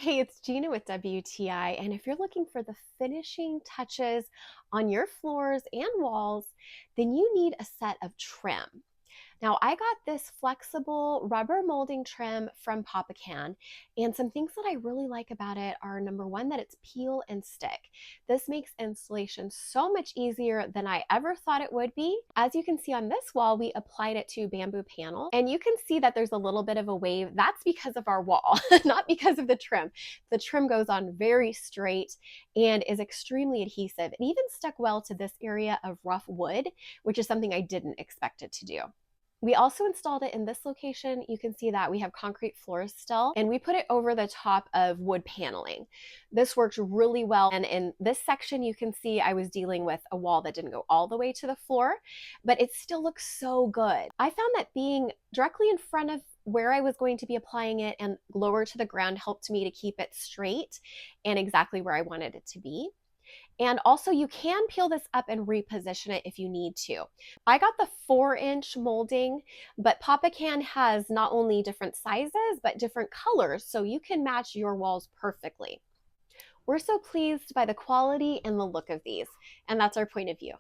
Hey, it's Gina with WTI, and if you're looking for the finishing touches on your floors and walls, then you need a set of trim. Now, I got this flexible rubber molding trim from POPAKAN, and some things that I really like about it are number one, that it's peel and stick. This makes installation so much easier than I ever thought it would be. As you can see on this wall, we applied it to bamboo panel, and you can see that there's a little bit of a wave. That's because of our wall, not because of the trim. The trim goes on very straight and is extremely adhesive. It even stuck well to this area of rough wood, which is something I didn't expect it to do. We also installed it in this location. You can see that we have concrete floors still, and we put it over the top of wood paneling. This worked really well. And in this section, you can see I was dealing with a wall that didn't go all the way to the floor, but it still looks so good. I found that being directly in front of where I was going to be applying it and lower to the ground helped me to keep it straight and exactly where I wanted it to be. And also you can peel this up and reposition it if you need to. I got the 4-inch molding, but POPAKAN has not only different sizes, but different colors, so you can match your walls perfectly. We're so pleased by the quality and the look of these, and that's our point of view.